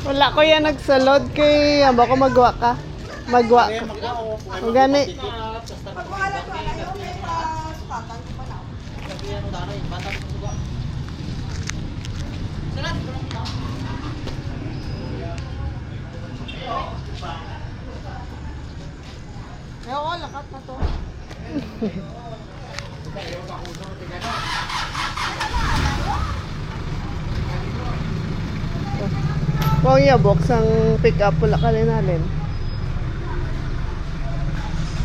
Wala ko yan nagsalod kay aba ko magwa ka. Magwa ka. Gani. Oo, lakat na to. Kung yabok sang pick up pula ka rin natin.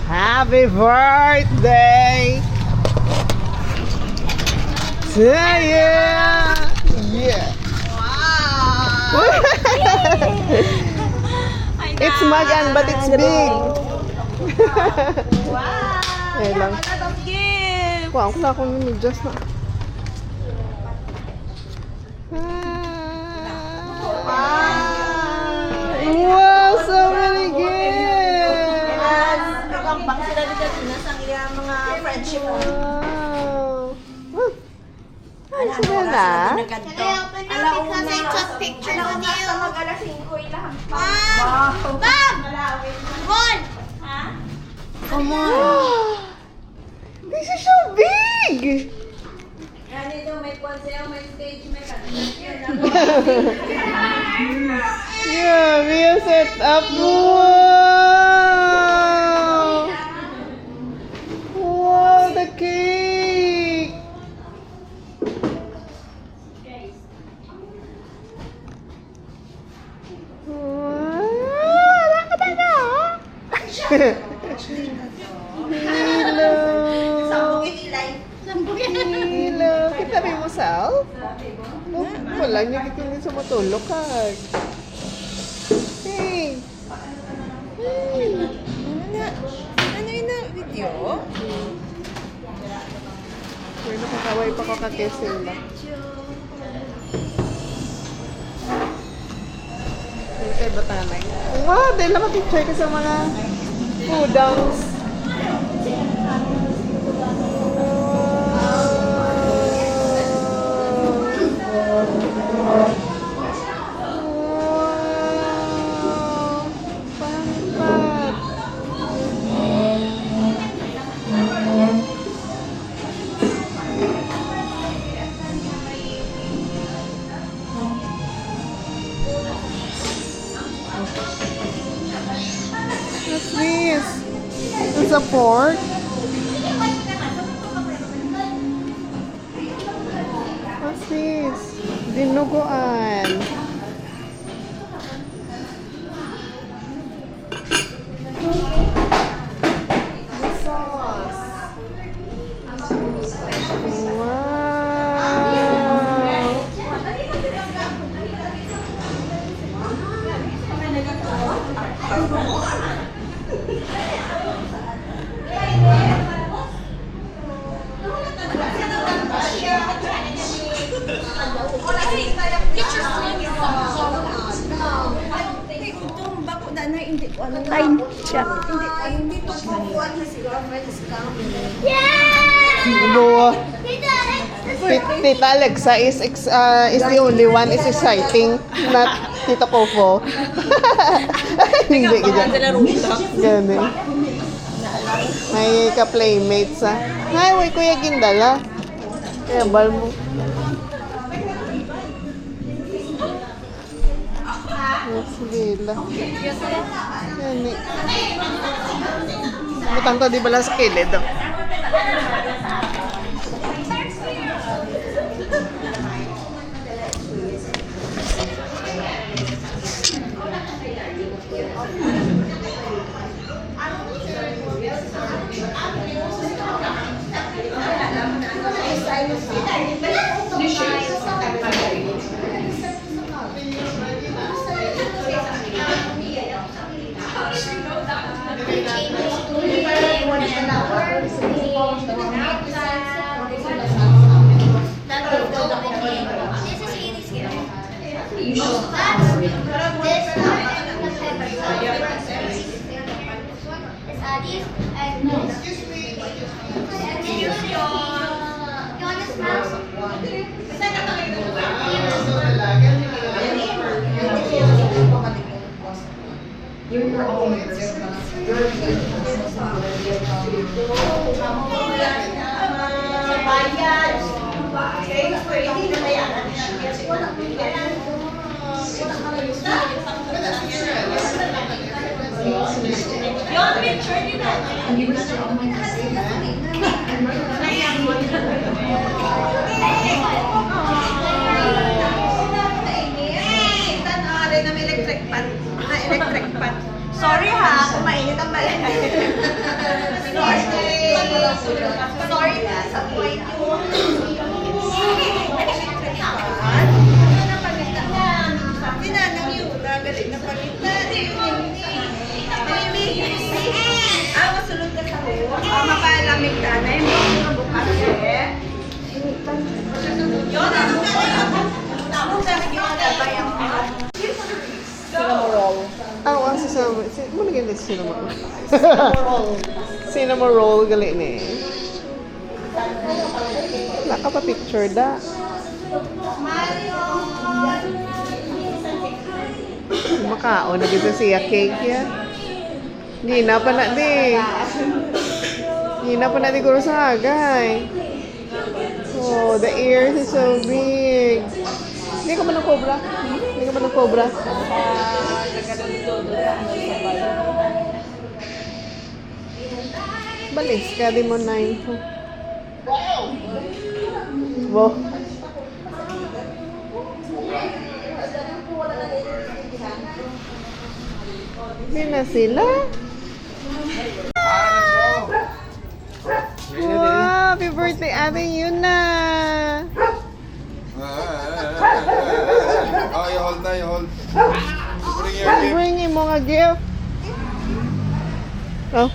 Happy birthday to you! Yeah! Wow! It's magan but it's big. Wow! Eh lang. Another gift! Kuha ko na akong just na. Wow, so many gifts! Nagambang sila dito sa mga friendship. Wow! Ay, sila na? Because I took pictures with you. Mom! Come on! Come on! This is so big! Yeah, we are set up. Wow! Wow, the cake! Wow, nakatanga! Hello! Hello! Kita rin mo, Sal? Wala niya kitingin sa matulog ka. Hey! Hey! Ano yun na video? Pero nakakaway pa ko kakesil na. Ito ba tanay? Wow! Dahil naman picture ka sa mga foodongs. What's this? It's a pork? What's this? Dinuguan. The sauce. Itong bako na hindi ko alam. Kain siya. Hindi to kukuhan na si girlfriend is coming. Wow. Tita Alexa is the only one is exciting, not Tito Kofo. Hindi ganyan. Ganun. May ka-playmates ah. Hi, way Kuya Gindala. Kaya bal mo. Yes, Lila. Yan eh. Butang to di bala sa kilid oh. Mo na ganito cinnamon. Cinnamon roll gali ni. Wala ka pa picture da. Makao na gito siya cake ya. Hindi na pa na di. Hindi na pa na di guro sa hagay. Oh, the ears is so big. Hindi ka ba ng cobra? Hindi ka ba ng cobra? Balis ka, di mo 9. Wow. Hindi na sila. Wow, happy birthday, Ate Yuna. Oh, you hold na, you hold. Bring your gift. Bringin mo nga gift. Oh,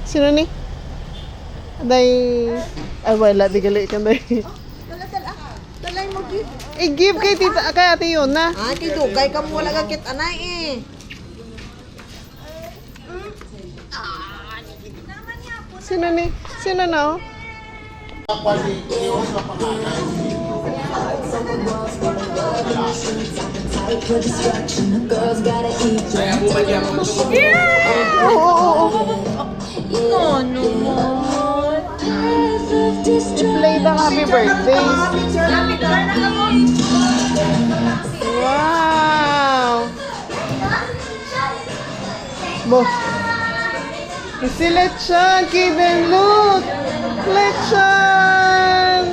sino ni? Day, ay wala, di gali ka day. Dalay mo gift. I-give kay tita, kay Ate Yuna. Ah, tidugay ka mo wala ka kit anay eh. Sino ni? Sino na oh? Play the happy birthday. Wow! Bo. Si Lechon, Kiden, look! Lechon!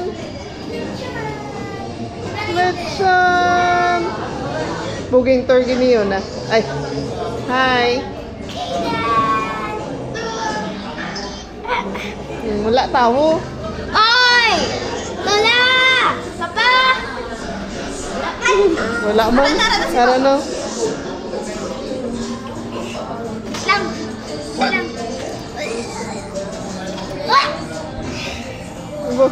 Lechon! Buging turkey niyo na. Ay. Hi. Wala tao. Oy! Lola! Papa! Wala man. Tara no. Lang! Lang! Bo.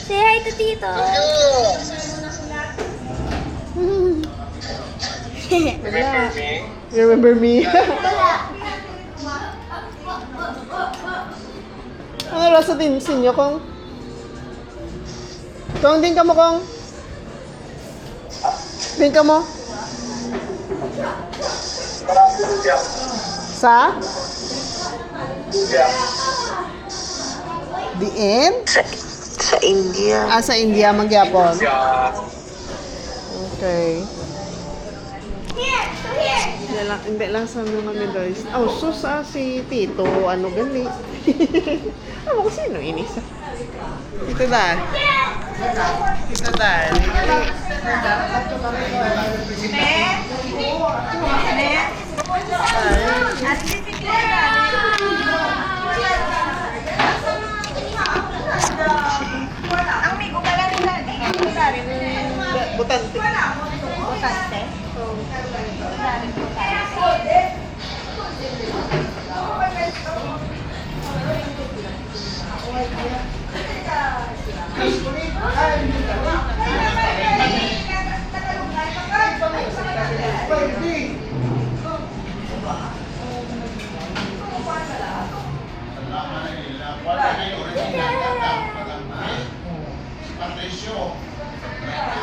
Say hi to Tito. Wala. You remember me? Ano rasa din sinyo kong? Kong din ka mo kong? Din ka mo? Sa? The end? Sa India. Ah, sa India, magyapon. Okay. Hindi lang sa mga Middle East. Oh, sus, si Tito, ano gali. Ano ko sino inisa? Tito Dan. Tito Dan. Butante. Butante?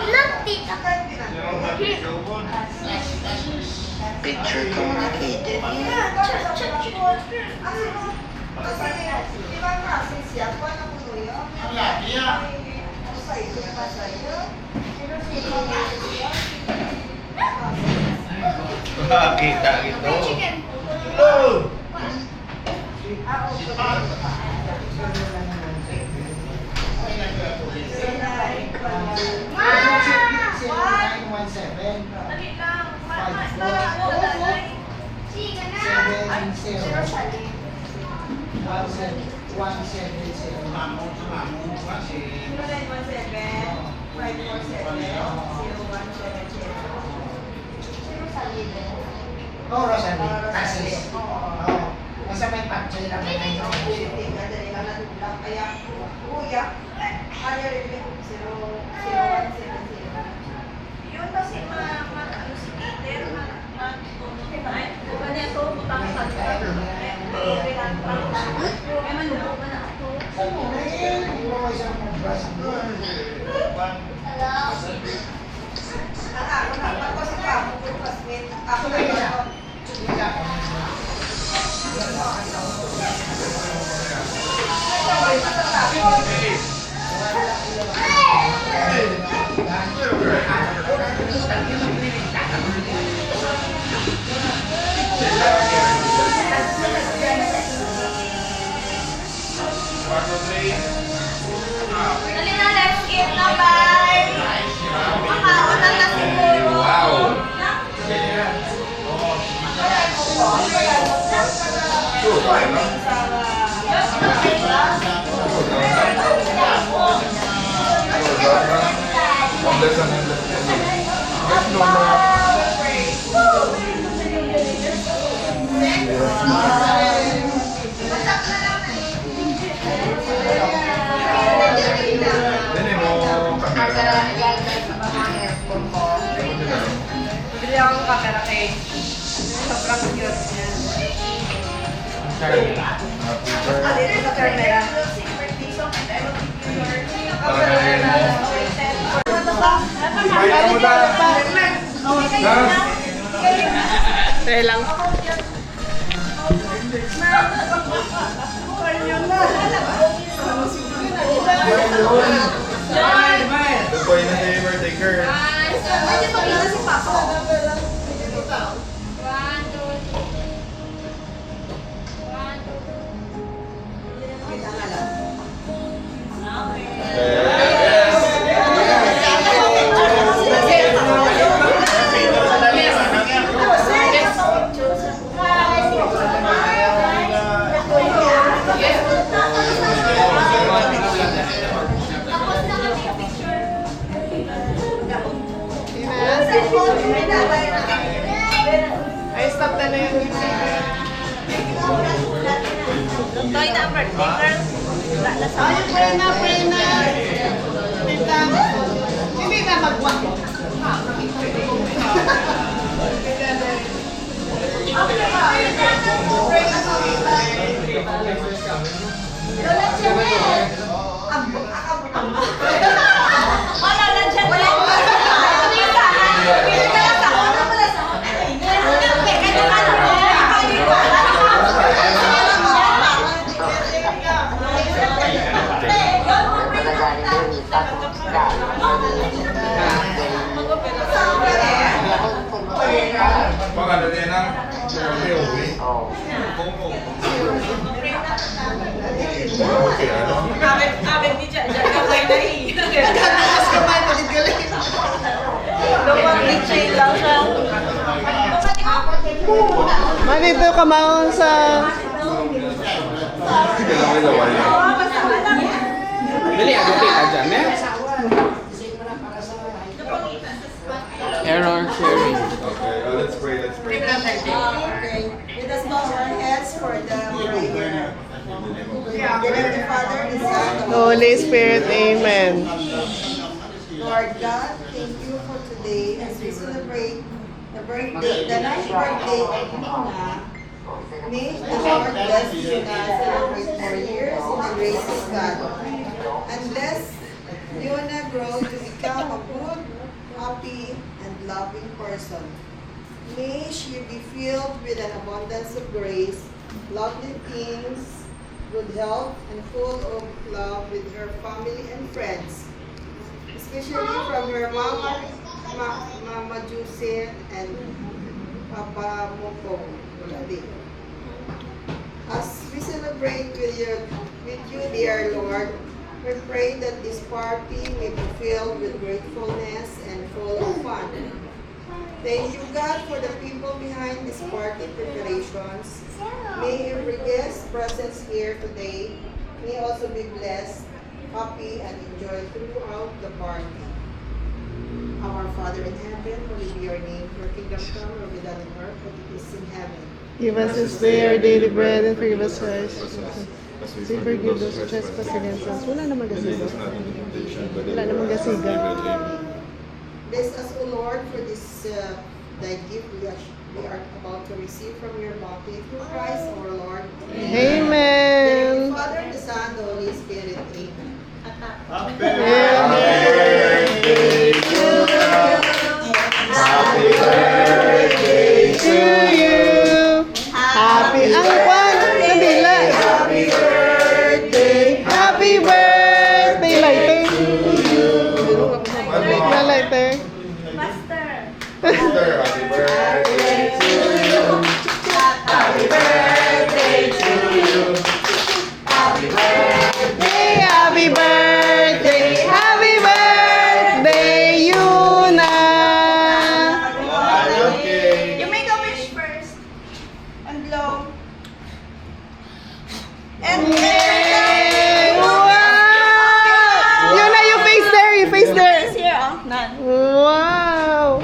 Look, Tito. Picture communicated. Kita gitu. Oh, Rosalie. Axis. Oo. Nasa may patchay lang na yun. Yun ba si Dali na, let's skip na, bye! Makauna na siguro. Dali mo camera. Bili ako ng camera kay sobrang cute niya. Happy birthday. Sa camera. Ay, mo na. Try lang. The boy na sa birthday girl. Pwede pakita si Papa. Ay, stop na yung Toy na birthday girl. Ay, pray na. Tita. Hindi na magwag. Wala na dyan. Wala na. Baka dali na. Okay, ano? Abet ni Jaja. Gagawin na Mas kamay, pagagaling. Lumang chain lang siya. Manito ka maon sa... Sige lang, may laway na. Dali, agupit ka dyan, eh? Error sharing. Okay, let's pray. Okay. Let us bow our heads for the prayer. The name of the Father, the Son, and the Holy Spirit, Amen. Lord God, thank you for today as we celebrate the ninth birthday of Mona. May the Lord bless Mona celebrate more years in the grace of God. And bless Mona grow to become a good, happy, and loving person. May she be filled with an abundance of grace, lovely things, good health, and full of love with her family and friends, especially from her Mama Jusin and Papa Mopong. As we celebrate with you, dear Lord, we pray that this party may be filled with gratefulness and full of fun. Thank you, God, for the people behind this party preparations. May every guest present here today may also be blessed, happy, and enjoy throughout the party. Our Father in heaven, holy be your name. Your kingdom come, will be done on earth as it is in heaven. Give us this day our daily bread and forgive us our trespasses. We forgive those who trespass against us. Wala namang gasiga. Wala namang gasiga. Bless us, O Lord, for this thy gift we are about to receive from your bounty through Christ our Lord. Amen. The Father, the Son, the Holy Spirit. Amen. Happy birthday to you. Happy birthday To you. Happy ang kwan. Kandila. Happy birthday. Happy birthday. Lighter. Na lighter. Master. Happy birthday to you. Happy birthday to you. Happy birthday. Hey, happy birthday. Happy birthday, Yuna. Okay. You make a wish first. And blow. And Yay! Wow! Yuna, you face there. You face there. It's here, oh. None. Wow.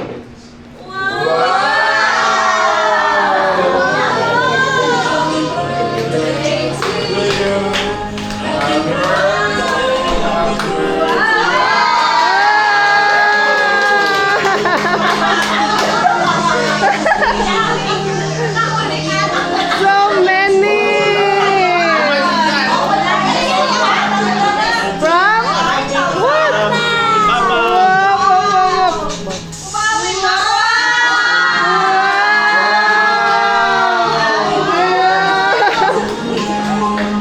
So many. From? What?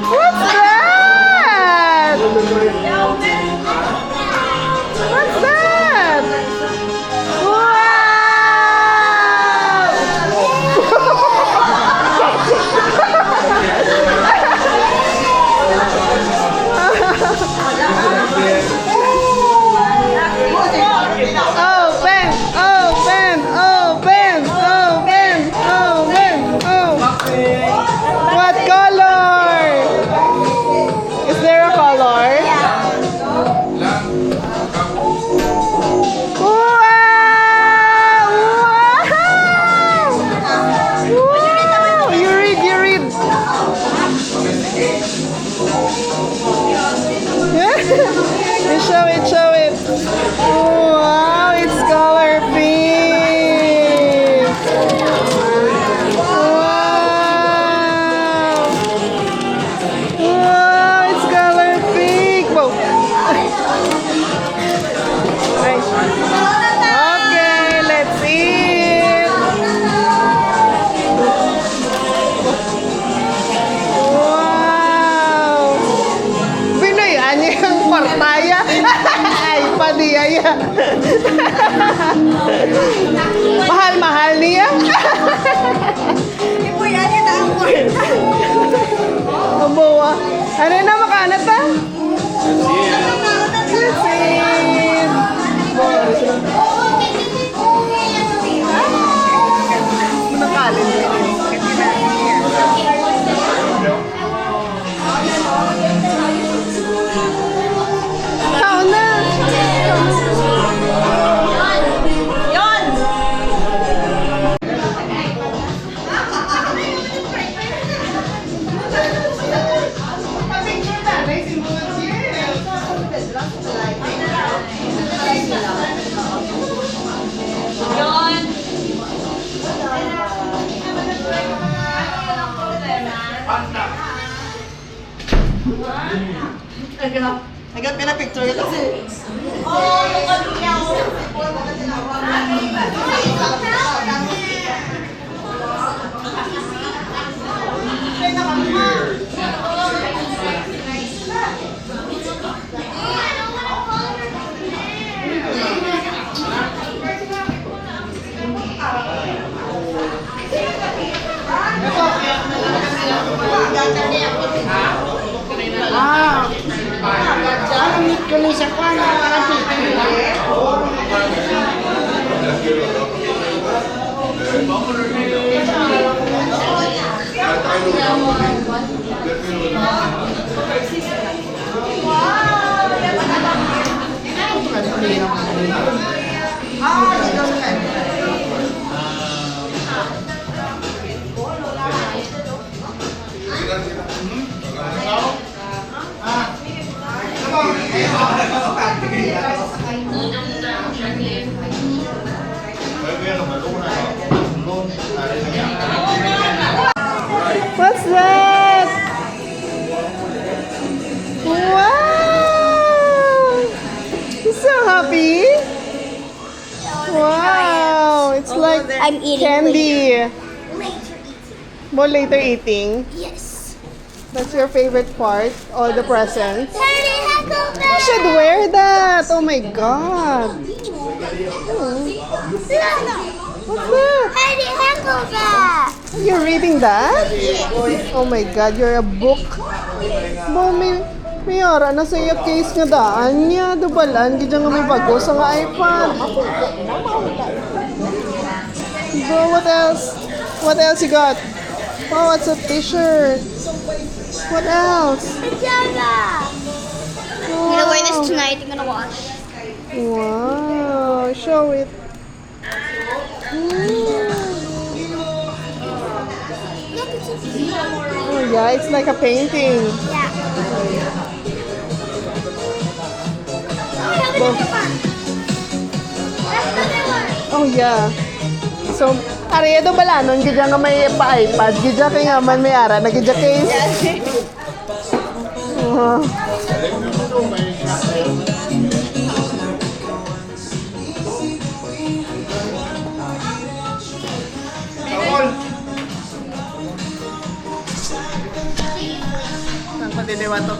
What's that? What's that? Open, open, open, open, open, oh. What color? Is there a color? Wow! You read, you read. You show it, show it. Wow, it's color pink. Wow. Wow, it's color pink. Whoa. Nice. Okay, let's eat. Wow. Binayaan niya yung kwartaya. Ay, padiyaya. Mahal-mahal niya. Ipo yan yung taong Mabuwa. Ano na, makaanat pa? Let's eat. Nakalin din. Tao na. Yon! Yon! Agad pinapicture ka kasi. Oh, yung kalunyaw. Tuloy sa kwan, I'm eating Candy. later eating. More later eating. Yes. That's your favorite part? All the presents? Teddy Huckleberry. You should wear that. Oh my God. What's that? Teddy Huckleberry. You're reading that? Oh my God, you're a book. Bo, may ara na sa iya case nga daan niya. Dubalan, gidya nga may bago sa nga iPad. Bro, what else? What else you got? Oh, it's a t-shirt. What else? Pajama. I'm gonna wear this tonight. I'm gonna wash. Wow, show it. Look, it's a Oh yeah, it's like a painting. Yeah. Bo- Oh yeah. So, ariya do balanon gidya nga may pa-iPad, gidya kay nga man may ara na gidya case. Ang padiliwa to.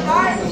Sorry.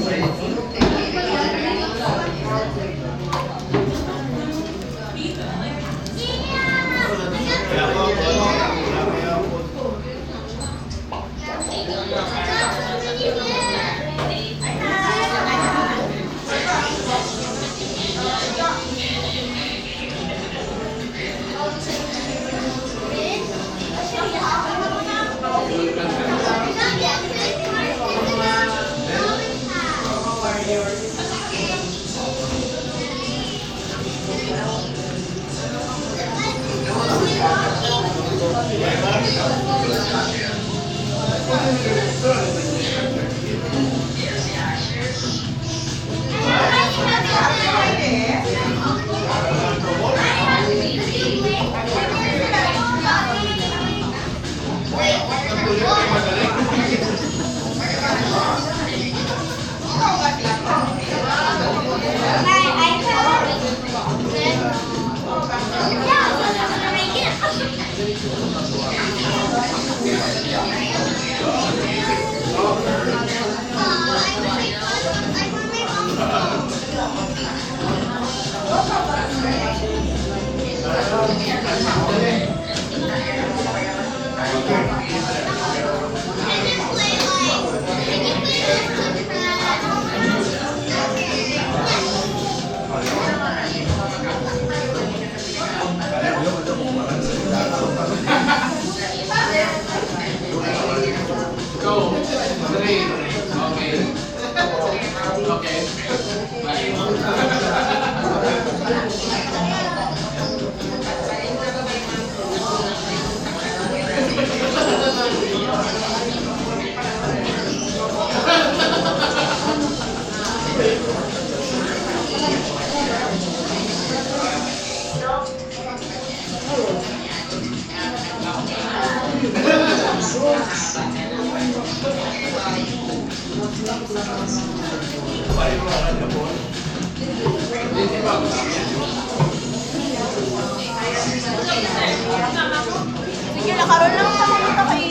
Sige, nakaroon lang sa mga ito kay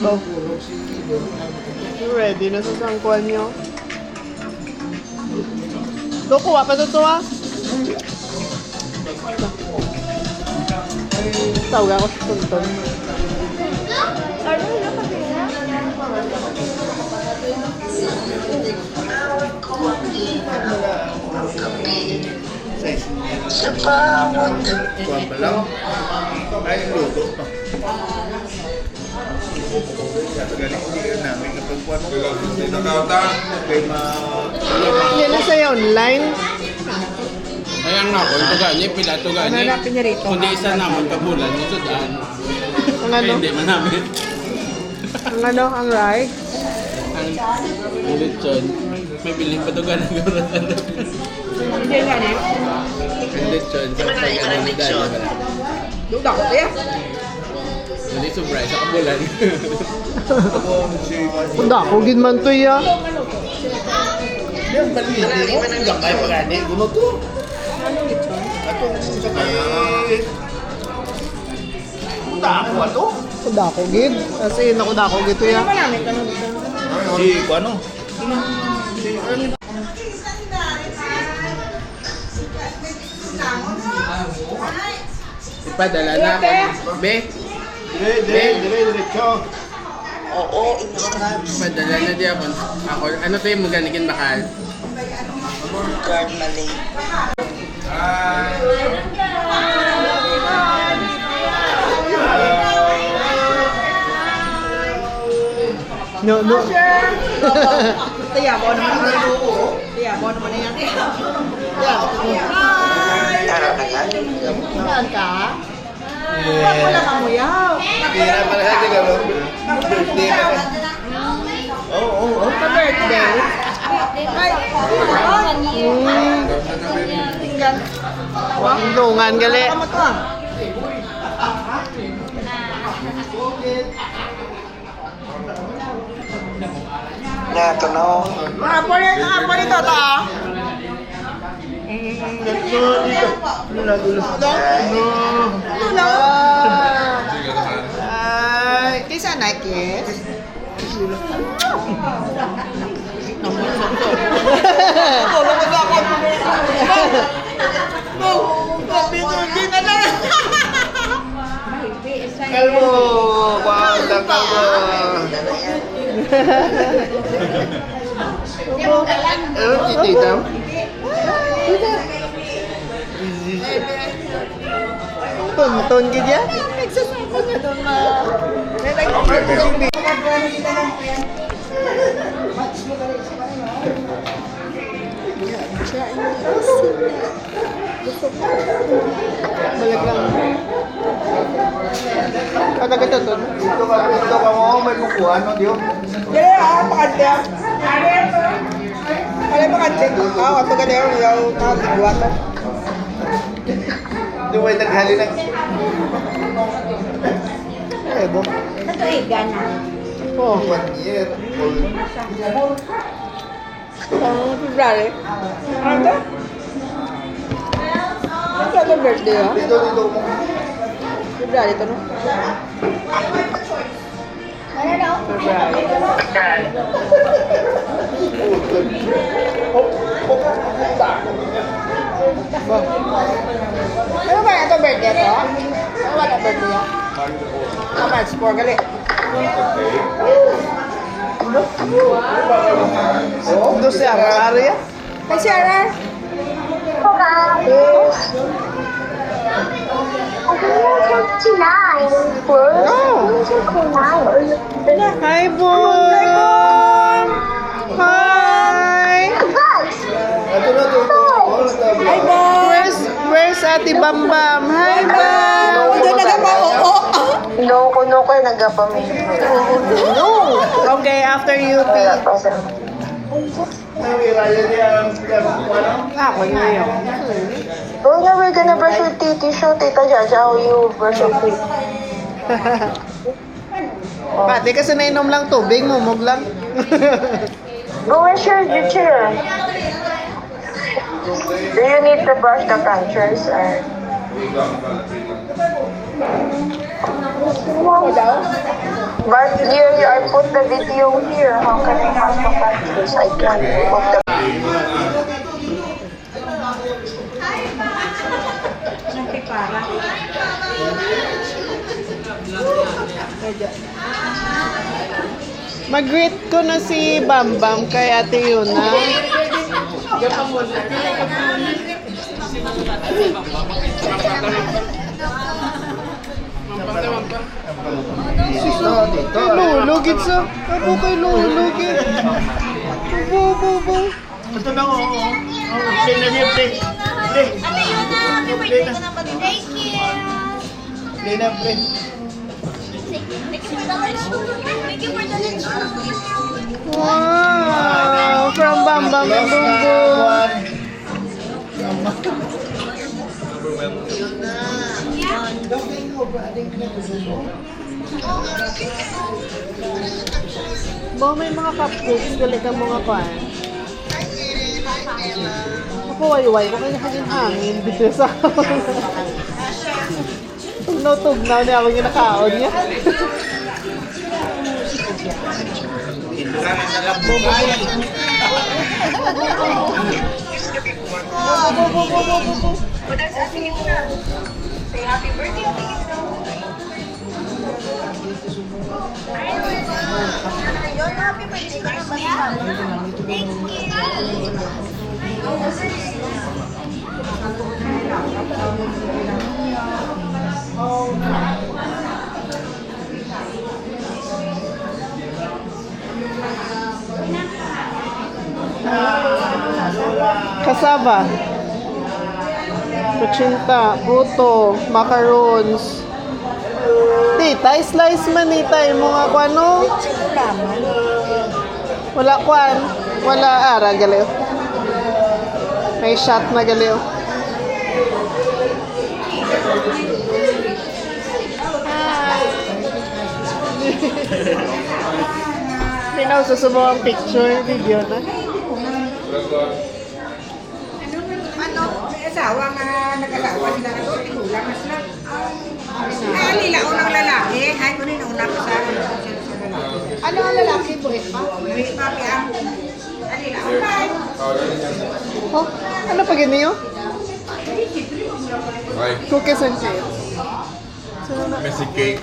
Go. Ready na sa sangkuan nyo. Go, kuha pa to ah. Tawag ako sa tuntun. Sa pamot. Kuha pa lang. Ay, luto pa. Kaya galing hindi ka namin kapag kuha mo. Kaya Yan na sa'yo online. Kaya nga ako, ito gani, pila ito gani. Hanapin niya rito. Kundi isa naman kabulan, ito daan. Ang ano? Hindi man namin. Ang ano? Ang ride? Ang lechon. May bilhin pa ito gani. Hindi nga niya. Ang lechon. Sa pag-ano ni Dali ba? Duda ko tayo. Hindi sobra, isa kabulan. Kuda ko gid man to ya. Yan, mali. Hindi mo. Gambay pa gani. Guno to. Ato, sa kay... Punta ako ato. Kuda ko gid. Kasi nakuda ko gid to ya. Si, ano? Ipadala na ako. Be? Diretso. Oo, ina. Ipadala na di ako. Ako, ano to yung maganigin bakal? Garmalay. No, no. Tiyabo naman na yan. Tiyabo naman na yan. Tara na nga. Saan ka? Huwag mo lang amuyaw. Pira pala sa atin, ano? Birthday pa ka. Oo. Sa birthday. Lungan gali. Nato na ako. Hapon ito, ta. Ay, kisa na kiss. Tulong ko ako. Kalmo! Wow, kalmo! Ano, tita? Tonton gid ya. Nagsasako niya doon na. Balik lang. Katagat to. Dito ka mo, may kukuha, no, Dio? Kaya pakante. Kaya pakante. Ato ka na yung nakaligwatan. Di mo naghali ng... Eh, bo. Oh, 1 year old. February. Ano ba? Ano ba ang birthday ha? Dito mo. February ito no? Ano ba ito birthday ito? Ano ba ito birthday ha? March 4 gali. Ito siya, area. Kay Sarah. Hi, Boom! Hi! Hi, Bob! Where's Ate Bam Bam? Hi, Bam! Ito na ba? Oo. No ko nagapamay. Okay, after you, Pete. Ako na yun. Oh, yeah, we're gonna brush your teeth. You show Tita Jaja how you brush your teeth. Pati kasi nainom lang tubig, mumog lang. Go and share your chair. Do you need to brush the fractures or? But you I put the video here. How can I have the fractures? I can't put the Mag-greet ko na si Bam Bam kay Ate Yuna. Dito. Lulugit sa. Ako kay lulugit. Bo. Ito na, oo. Play na niya, play. Play. Ate Yuna, happy birthday ko naman. Thank you. Play na, play. Thank you for the lunch. Thank you for the lunch. Wow! From Bam Bam and Boom Boom. Ba, may mga cupcakes. Galit ang mga kwan. Ako, wayway ko. Kaya kaging hangin. Dito sa tugnaw niya ako yung nakaon niya. Say happy birthday. Yun, happy birthday ko naman. Thank you. Cassava. Kuchinta, puto, macarons. Tita, manita, slice manita yung mga kwano. Wala kwan. Wala ara galiw. May shot na galiw. Minaw susumo ang picture, video na. Ano? May asawa nga nag-asawa sila na doon. Tigulang na sila. Ay, alila, unang lalaki. Ay, kunin una pa sa lalaki. Ano ang lalaki? Buhit pa? Buhit pa, kaya. Alila, unang. Oh, ano pa ganyo? Ay, Cookies and cream. Messi cake.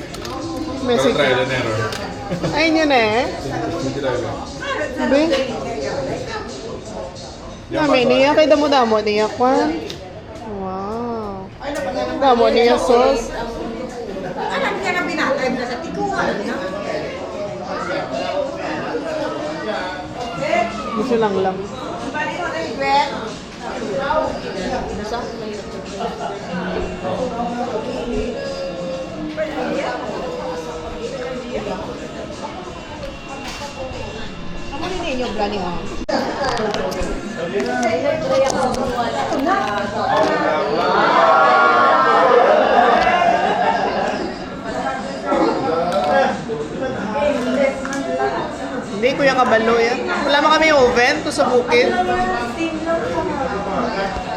Messi Pero try cake. the nero. Ayun yun eh. Hindi talaga. Sabi? Dami niya. Kay damo-damo niya kwan. Wow. Damo niya sauce. Alam niya na binatay mo na sa tiguan. Gusto lang lang. Ano yun ninyo, Brani? Hindi, Kuya Kabalo yan. Wala man kami oven to sa bukid.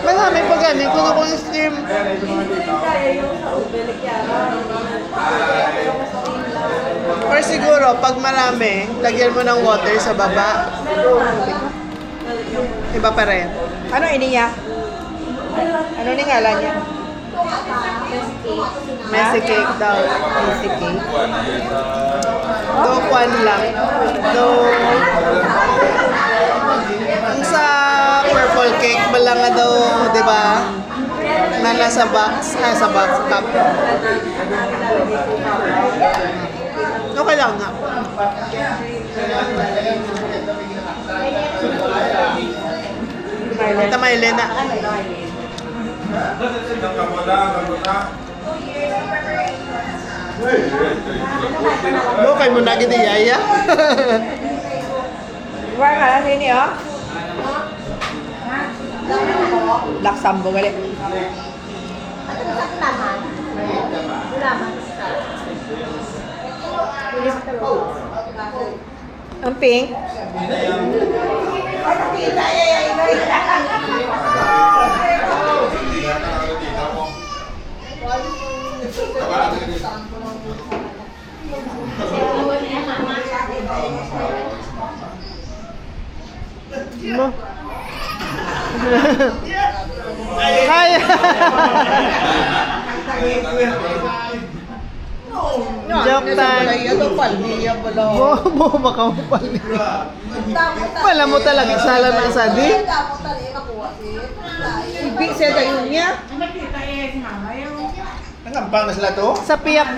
Marami pa ganin. Kuno ko yung steam. Or siguro, pag marami, lagyan mo ng water sa baba. Iba pa rin. Ano ini niya? Ano ni ngalan niya? Messy cake daw. Messy cake. Do kwan lang. Do... Ang sa purple cake, bala nga daw, di ba? Na nasa box. Sa box cup. Okay lang nga. Ito may Elena. Lo, kay mo na gini yaya. Wala ka na sini, oh? Laksambo, gali. Ang pink? Mo. Hi. Joke time. Mo baka mo pali. Wala mo talaga sala na sa di. Ibi siya dayon niya. Nangampang na sila to? Sa piyak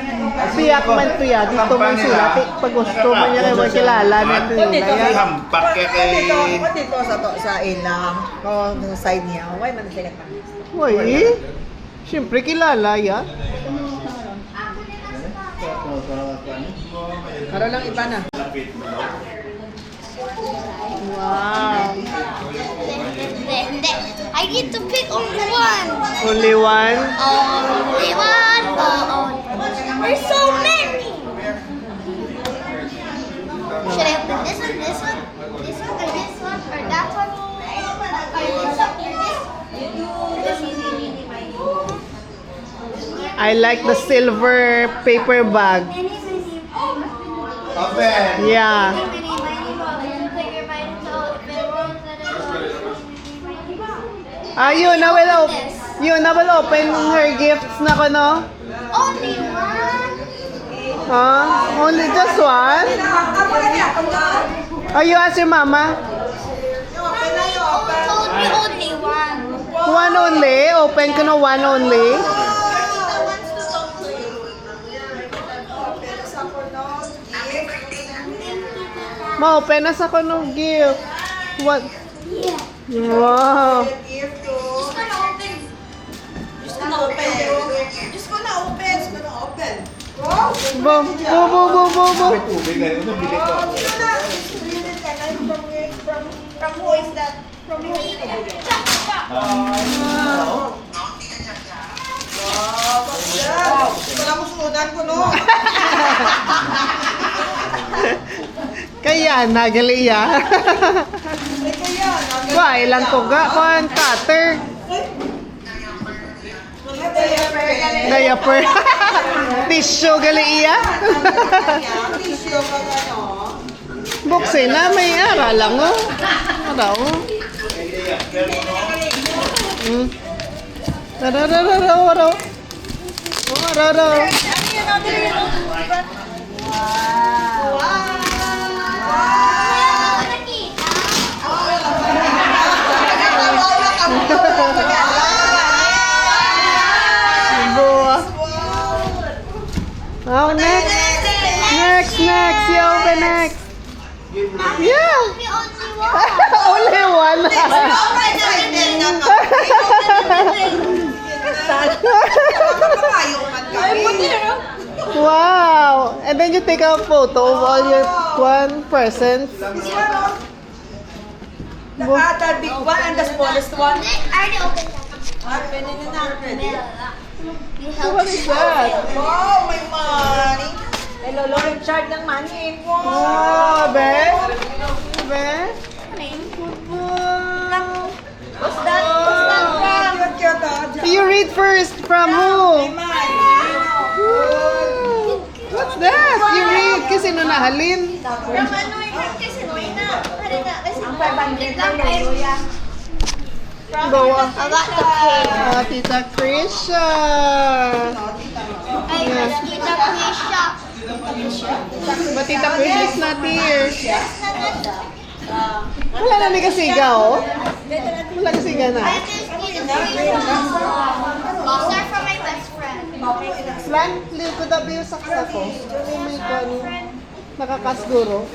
man to ya. Dito man sila. Pag gusto mo niya kayo makilala nito yun. Ay, hampak kaya kay... Dito sa ilang. O, sa side niya. Why man sila pa? Uy. Siyempre kilala ya. Karo lang iba na. Wow. I get to pick only one. Only one. Only one. There's so many. Should I open this one, this one, this one, or this one, or that one, or this one, or this? I like the silver paper bag. Open! Yeah. Yun na will open her gifts na ko, no? Only one. Huh? Only just one? Oh, you ask your mama? Told me only one. One only? Open ko na one only? Ma-open na sa ko ng gift. What? Wow. Just gonna open. Just gonna open. Wow! Boom, boom, boom, boom, boom, boom. May tubig ngayon. Ano bili ko? From who is that? From who is that? Wow! Wala mo sunodan ko, no? Kaya, nagali ya. Ay, kaya. Wah, ilang tuga, kuan, cutter. Diaper. Tissue, gali iya. Tissue pag ano. Buksin na, may ara lang, oh. Ara, oh. Ara. Oh, next. Next. You open next. Yeah. Only one. Wow. And then you take a photo of all your one presents. The big one and the smallest one. I already opened that. What is that? Wow, may money. Hello, Richard ng money. Wow, be? Be? What's that? What's that from? Cute. You read first. From who? What's that? You read kasi no nahalin. From ano yun? Kasi Noina. Harina. Kasi ang 500 lang kayo. Bawa. I got the cake. Tita Krisha. Ay, Tita Krisha. But Tita Krisha is not here. Wala na ni kasiga, oh. Wala kasiga na. I just need to Krisha. Those are from my best friend. Lan, liw ko dabi yung saksa ko. Oh my God. Nakakasguro.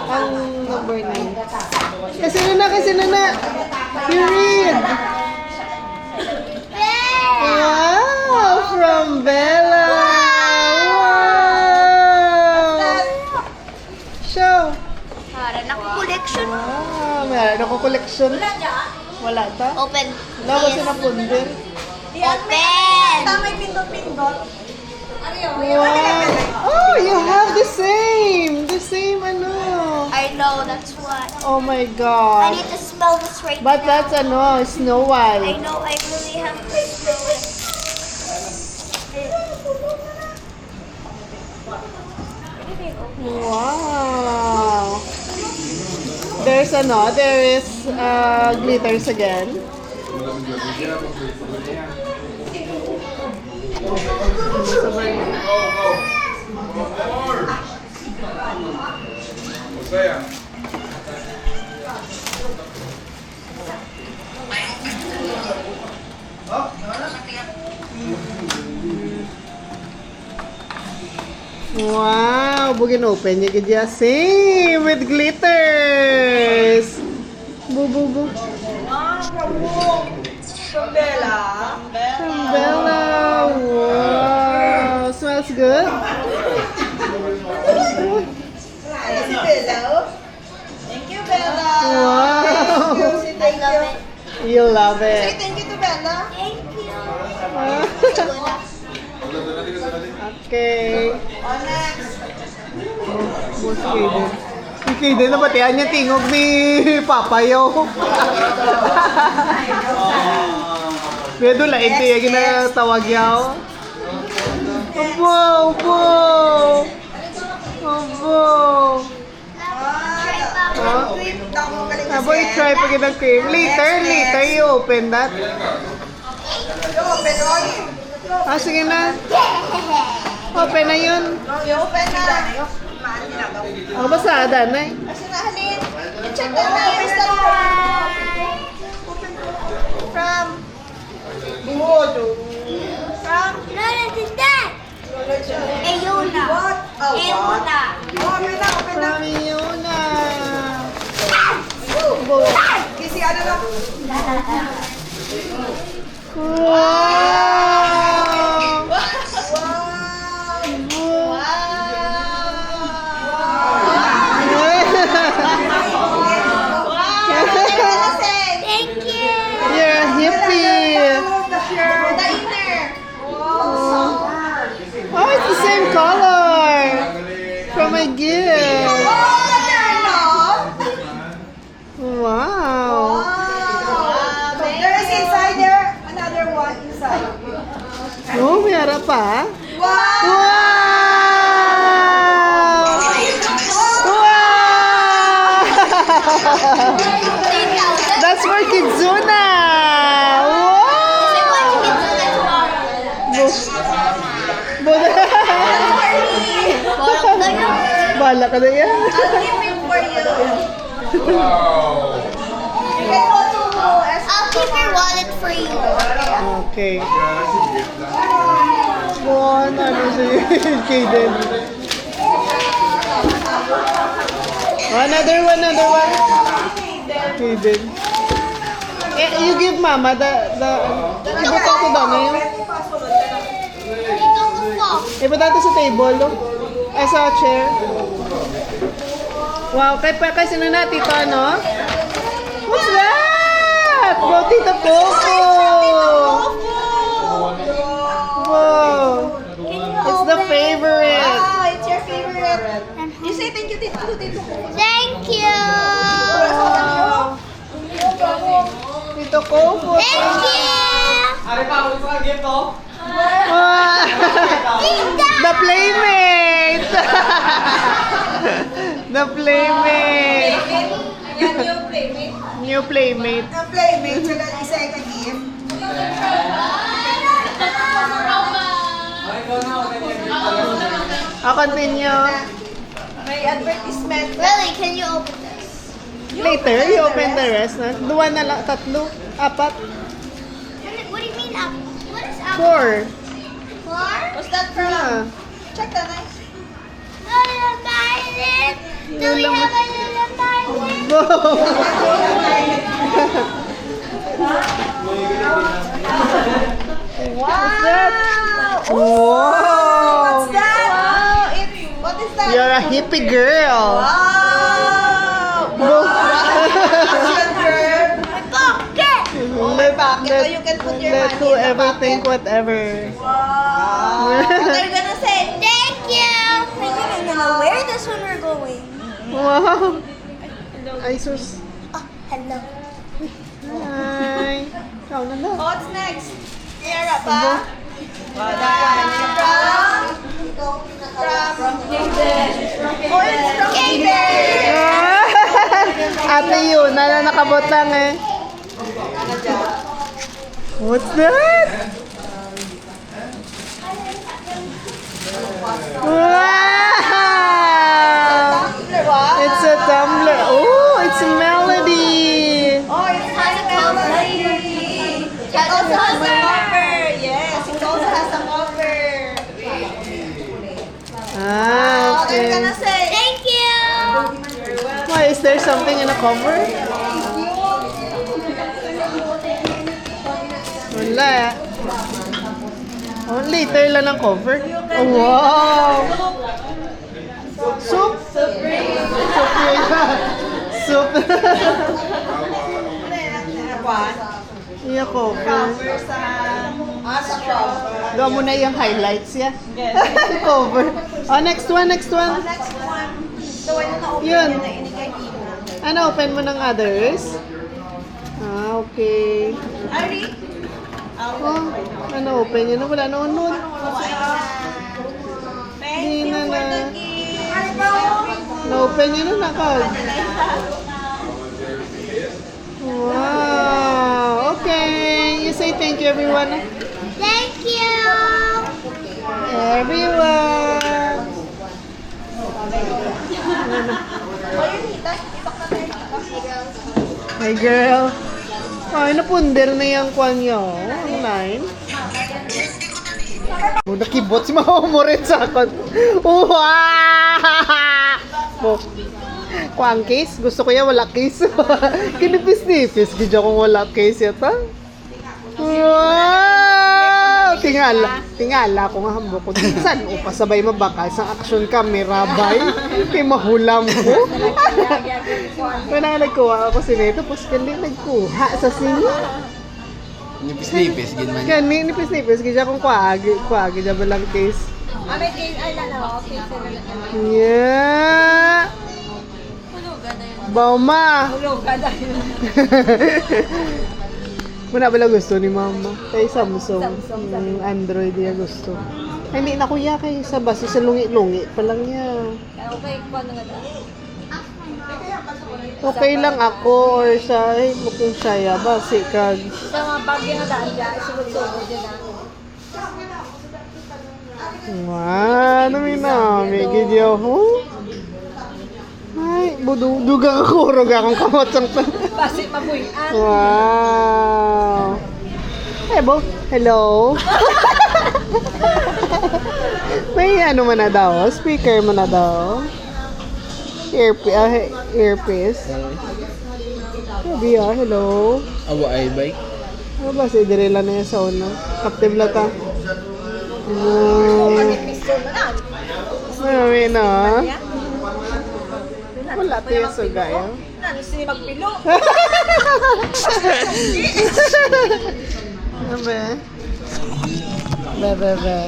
Ang number 9. Kasi na. You read. Wow, from Bella. Wow. Show. Para na collection. Wow, meron ako collection. Wala ta? Open. Lawas na pundin. Open. May pindot-pindot. Wow. Oh, you have the same. The same ano. I know, that's what. Oh my I God. need to spell this right But now. that's ano, Snow I White. know, I really have to spell it. Wow. There is glitters again. Wow, bugin open niya gidya. Same with glitters. Bu. From Bella. From Bella. Wow, smells good. Si Bella. Thank you, Bella. Wow. Thank you. You love Say it. thank you to Bella. Thank you. Okay. On next. Most Kaden. Si Kaden na batihan niya tingog ni Papayo. Pero la ito yung ginatawag yaw. Abo. Abo, i-try pa ng cream. Later you open that. Open on. Ah, sige na. Open na yun. Open na. Ang basada na eh. Kasi nahalin. Check na na. Where's that from? From. Bumodo. From. No, this is that. Ayuna. What? Oh, Ayuna. Open na. From Yuna. Kasi ano lang. Wow! Wow. my gift. Wow. There is inside there, another one inside. Oh, may harap pa. Wow! Wow! Wow! That's for Kizuna. Wow! Bala ka na yan. I'll give it for you. You can go to I'll keep your wallet for you. Okay. One, ano si Kaden? Another one. Kaden. You give Mama ibuka ko daw na yun. Dito ko po. Iba dito sa table, no? Ay, sa chair. Wow, kay sino na, Tito, ano? What's that? Go, Tito Coco! Wow! It's the favorite. Wow, it's your favorite. You say thank you, Tito. Thank you. Tito Coco. Thank you. Ano pa? Ano pa? Gift, oh? Ah, Tita. the playmate! The playmate! Yan yung playmate. New playmate. Ang playmate, sila isa yung nag-gift. I'll continue. May advertisement. Really, can you open this? Later, you open the rest. Na? Dua na lang, tatlo, apat, What do you mean apple? What is apple? 4. Four? What's that from? Ah. Check the knife. Little violet. Do we have a little violet? What's that? Wow! What's that? Wow, what is that? You're a hippie girl. Wow! Let, So you can put your let money in the whoever pocket. think whatever. Wow! What are you gonna say? Thank you. I think I'm gonna wear this when we're going. Wow! Ay, sus. Oh, hello. Hi. Ikaw na lang. What's next? Tiara pa? Wow, that one. From Kaden. Oh, it's from Kaden. Ate yun, nakabot lang eh. What's that? Wow! It's a tumbler. Oh, it's a melody. Oh, it has a melody. It also has a cover. Yes, it also has a cover. Ah, What are you okay. gonna say? Thank you. Why, is there something in the cover? Wala. Oh, later lang ang cover. Oh, wow! Soup? Soup. Soup. One. Iya cover. Cover sa Astro. Gawa mo na yung highlights, ya? Cover. Oh, next one. Next one. The one na open Yun. na inigay dito. Ano, open mo ng others? Ah, okay. Ari? Oh, ano, open yun? Wala na unod. Thank you for the gift. Na-open yun na nakag. Wow. Okay. You say thank you, everyone. Thank you. Everyone. Hi, girl. Ay, napunder na yung kwan niyo. Online. Oh, nakibot si Mama mo rin sa akon. Wow! Kuang case? Gusto ko yan wala case. Kinipis-nipis. Gidya kong wala case yata. Wow! Tingala ko nga hambok ko. Saan o pasabay mabakal sa action camera bay? Kay mahulam ko. Kaya nagkuha ako si Neto. Tapos kali nagkuha sa sini. Nipis-nipis, ganyan. Kani, nipis-nipis. Kaya kung kuagi, dyan ba lang case? Ah, may case, ay, lalaw. Okay, sila lang. Yeah! Bauma! Muna pala gusto ni mama. Kay Samsung. Yung Android niya gusto. Ay, hindi na kuya kay sa base sa lungi-lungi pa lang niya. Okay, paano nga daw? Okay lang ako or siya, ay mukhang siya ya, base kag. Sa mga bagyo na daan dyan, sugod-sugod dyan na. Wow, namin na, may video ho. Ay, dugang ako, akong kamot sang Basi mabuyan. wow. Eh, Bo, hello. May ano man na daw, speaker man na daw. Earpiece. Sabi hello. Awa ay bike. Ano ba, si Direla na yung sauna. Captive lata. Marami na. Wala tayo sa gaya. Nani sini magpilo? Ano ba? Be.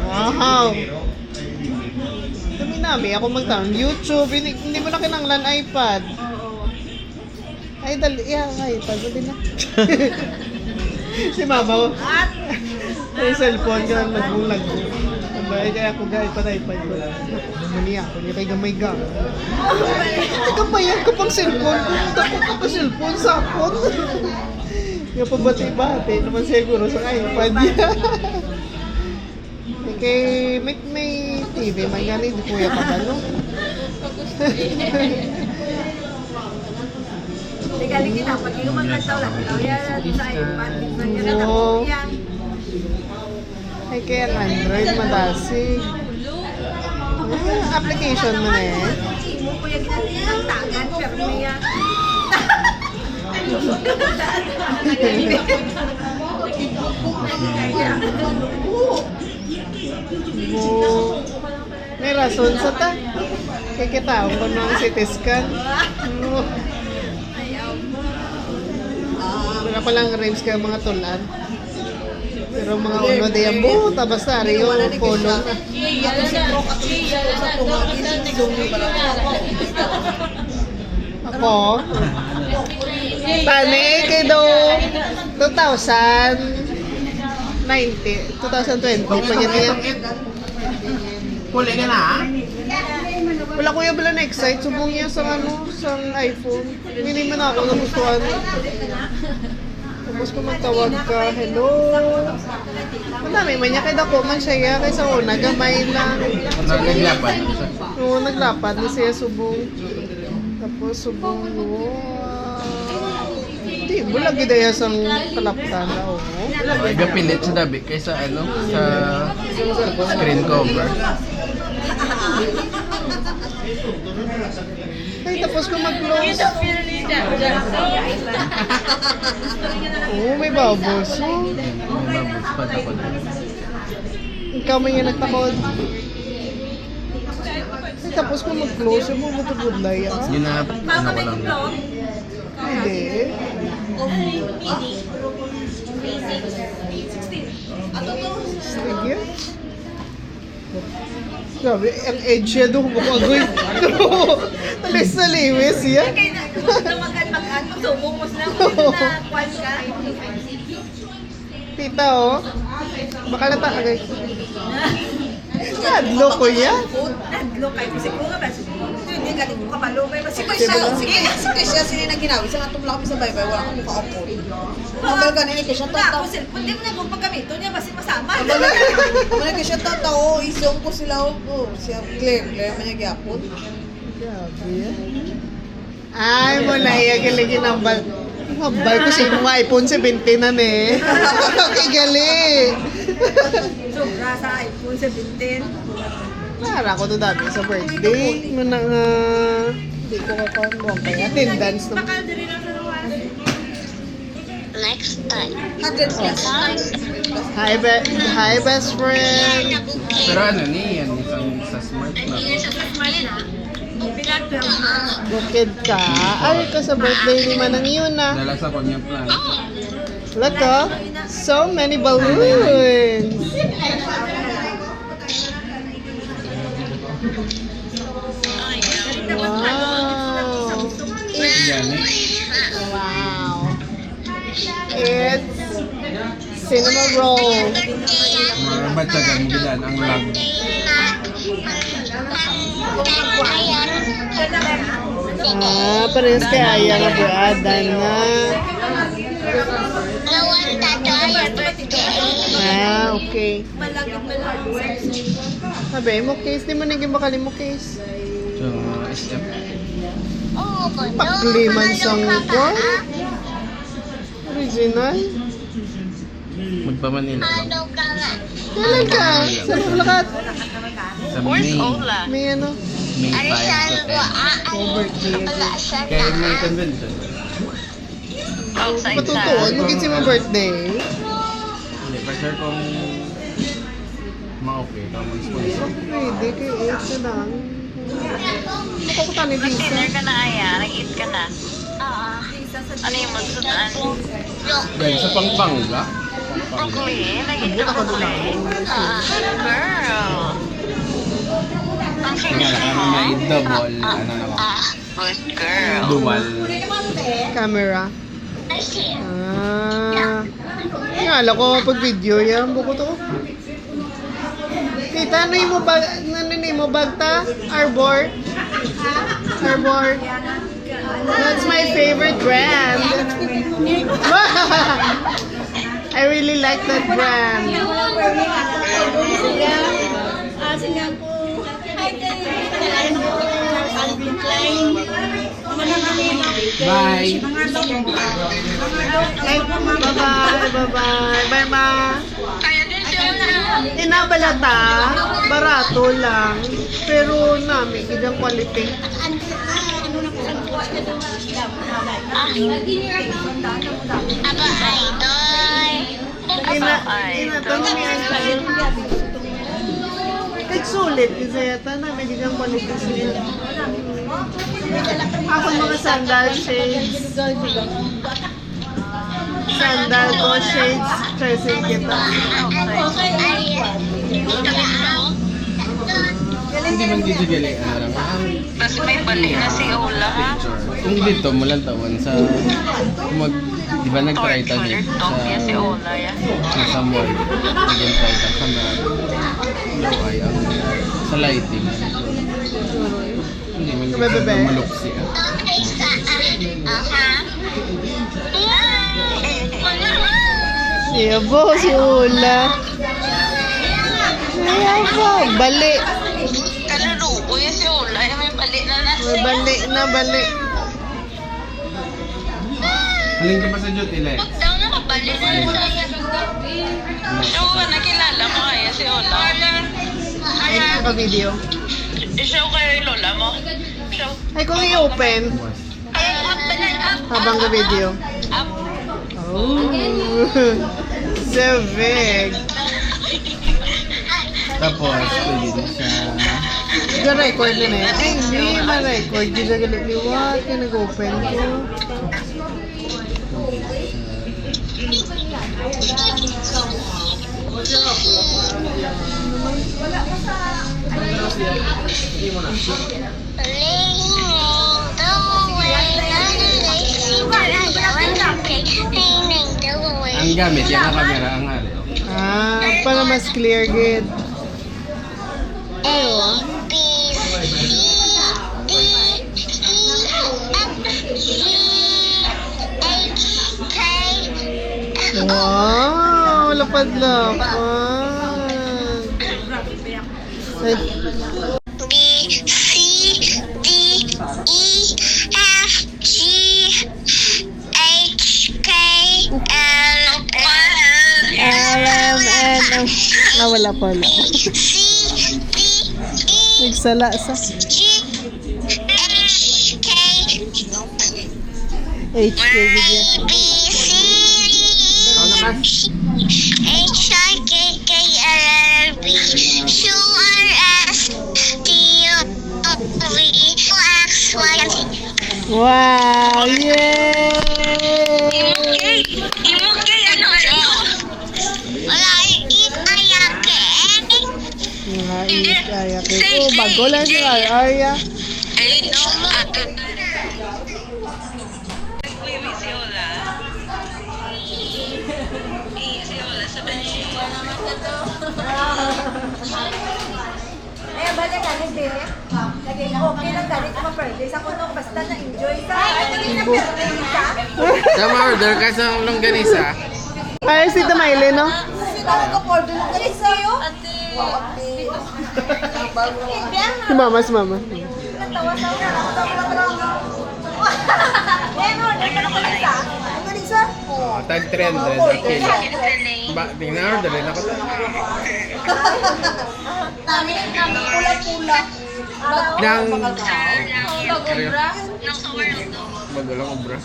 Wow! Dami ako magtanong. YouTube, hindi mo na kinanglan iPad. Ay, iPad mo din na. Si mama, may cellphone ka lang nagbulag. Kaya ako iPad ko. Mani ako, niya kay gamay ga. Gamayan ka pang cellphone. Dako ka pa cellphone sa phone. Yung pabati-bati naman siguro sa iPad niya. Kay may TV, may gani, di kuya ka ba, no? Hindi galing kita, pag yung magkantaw lang, yan sa iPad, yan na Oo. yan. Ay, kaya ang Android madasig. Application mo na eh. Mo ko yung ginatiyan ng tangan, pero may yan. Oo. May rason sa ta. Kikita ko kung ang CT scan. Oo. Wala palang rims kayo mga tulan. Pero mga uno de yan buta, basta rin yung polo. Ako? Tani, kay do 2020, pag yan. Huli ka na, ha? Wala ko yung bala na-excite. Subong niya sa iPhone. Hindi mo na ako nagustuhan. Tapos kung magtawag ka, hello. Madami man niya. Kaya ako man siya. Kaysa una, gamay lang. Naglapad. Oo, naglapad na siya subong. Tapos subong, hindi, bulag yun daya sa kalaptan na. Gapilit sa dabi kaysa sa screen cover. Ay, tapos kung mag-close. Oo, may bubbles. Mabos pa ako na. Ikaw man yung nagtakod. Ay, tapos kung mag-close, yung mo matubudlay. Yun na, ko lang. Hindi. Sige. Grabe, ang edge siya doon. Makagoy. Talis na liwis yan. Kaya na, mag-ano, sumumos na kwan ka. Tita, oh. Baka natagay. Nadlo ko yan. Nadlo kayo, kasi ko nga ba? Hindi, galing ko kapalo kayo. Kasi ko siya sila na ginawi. Sa natong lang kami sa baybay, wala kang mukha ako. Mabal ka na siya Tapos, hindi mo na kung pagkamito niya, basi masama. Mabal ka siya tao, isong ko sila ako. Siya, Claire man niya gyapon. Grabe yan. Ay, mula galigin ang bal. Hambal ko sa mga iPhone 17 na eh. Okay, gali. Sobra sa iPhone 17. Para ko to dati sa birthday. Nung hindi ko kapanuwang kaya. Attendance naman. Baka diri lang sa luwas. Next time. 100 plus. Hi, best friend. Pero ano ni yan, isang sa smart na. Bukid ka. Ay ka sa birthday ni Manang Yuna. Dala sa kanya plan. Look oh. So many balloons. Wow. Gani. Wow. It's cinnamon roll. Mga batsagan mo bilan ang lag. Parehas kay Aya nga burada na. Okay. Sabi mo case, di mo naging bakali mo case. So, SF. Pakliman sang kwan. Original. Magpa-Manila lang. Kailan ka? Sa lakat? Sa May. May ano? May 5 to 10. Oh, birthday. Kaya may convention. Patutuon, mag-itsi mo birthday. Hindi, for sure kung ma-okay ka mag-sponsor. Pwede, kay 8 ka lang. Makukuta ni Lisa. Dinner ka na, Aya. Nag-eat ka na. Ano yung magsutaan? Dahil sa Pampanga. Broccoli. Nag-eat ka na broccoli. Girl. Ang Nga lang, may double, ano na ko. good girl. Dual. Camera. Ngala ko pag video yan. Buko to. Kita, ano yung mo bag, bagta? Arbor? Arbor. That's my favorite brand. I really like that brand. Bye! Bye-bye. Bye, ma. Inabalata, barato lang. Pero namin, idang quality. Kahit sulit, isa yata namin, idang quality sila. Ako mga sandal shades. Sandal ko shades. Tracing kita. Hindi man gigigiling, ano lang. Tapos may bali na si Ola, ha? Kung dito mo lang tawon sa di ba nag-try ta Color din top niya si sa Ola, ya. sa mall. Nag-try ta sa mga ay ang sa lighting. Hindi man Bebe. malok siya. Siya po, si Ula. Siya po, bali. Kaluluko yan si Ola. May bali na na May bali. Haling ka pa sa duty, Le? daw na mabali na show ka, nakilala mo kaya si Ola. Ay, naka-video. I-show kayo Lola mo. Show. Ay, kung i-open, habang ka-video. Oh, so big. Tapos, pwede na siya. Ga-record na eh. Ay, hindi ma-record. Di na galit ni what? Kaya nag-open ko. Ang gamit, yung camera, ang ari. Para mas clear good. Ayaw. Wow, lapad-lapad. Ay, B, C, D, E, F, G, H, K, L, L, M, N, wala pala. C, D, E, Nagsala sa G, H, K, HK video. B, C, H, I, K, K, L, L, B, Q, R, S, T, U, V, Wow! Yay! Mga iit-ayake. Oh, bago lang si Arya. Eh, bala ka ni Be. Lagi na okay lang dali ko ma-birthday sa kuno basta na-enjoy ka. Ay, dali na birthday ka. Sama order ka sa longganisa. Ay, si Tamayle, no? Sinabi ko for the dali sa'yo. Si Mama, si Mama. Natawa sa una. Eh, no, dali ka isa. Ang isa? Oh, tag 300 ang kilo. Tingnan order na ko. Pula-pula. Nang bago lang obra.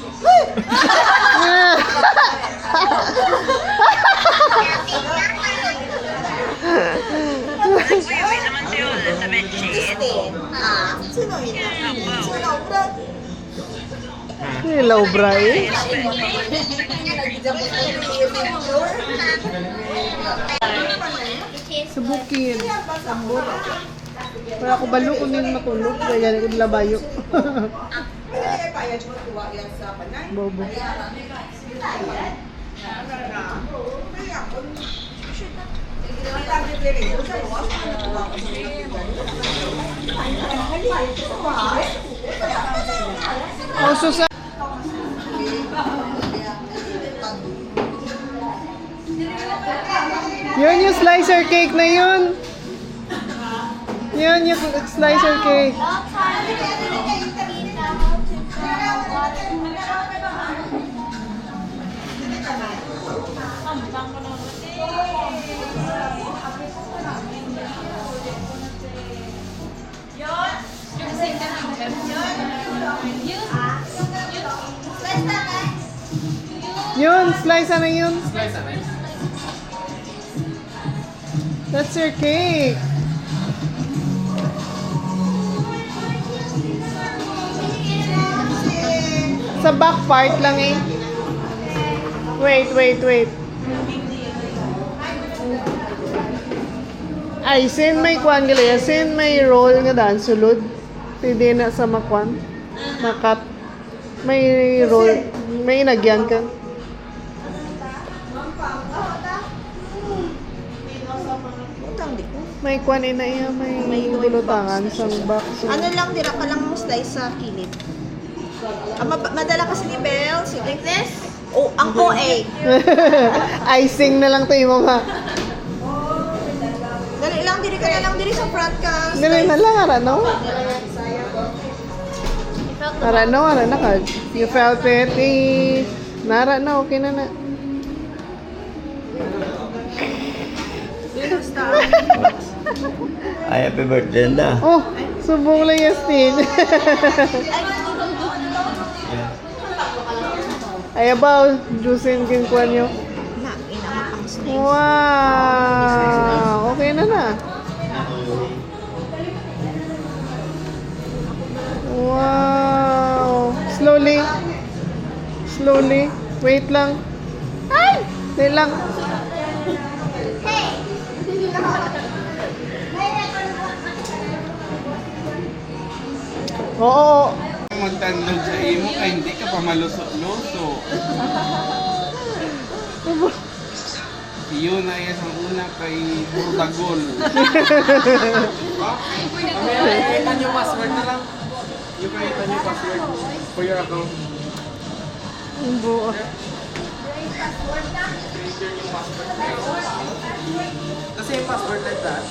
Sino yun? Sino, Brad? Hello, Bray. Subukin. Sambot. Para ako balo kung hindi matulog. Kaya ganit ko labayo. Ay, bayad mo tuwa yan sa panay. Bobo. Oh, so sa... Yun yung slicer cake na yun. Yun yung slicer cake. Yun, slice na yun. That's your cake. Sa back part lang eh. Wait. Ay, sin may kwan gali. Sin may roll nga daan sulod. Pwede na sa makwan. Makat. May roll. May nagyan ka. May kwan ina iya. May bulutangan sa back. So. Ano lang, dira ka lang mo slice sa kilid. Madala kasi ni Belle, si like this. Oh, ang OA. Icing na lang to yung mga. Dali lang, diri ka na lang diri sa front ka. Dili na lang, arano. Arano ka. You felt it, eh. Nara na, okay na na. Ay, happy birthday na. Oh, subong lang Yastin. Ay, abaw, juicing kinkwan nyo. Wow! Okay na na. Wow! Slowly. Wait lang. Ay! Wait lang. Oo. Magtandog sa imo kay hindi ka pa malusot-luso. Iyon na yan ang una kay Burdagol. Create new password na lang. You create a new password for your account. Buo. The same password like that.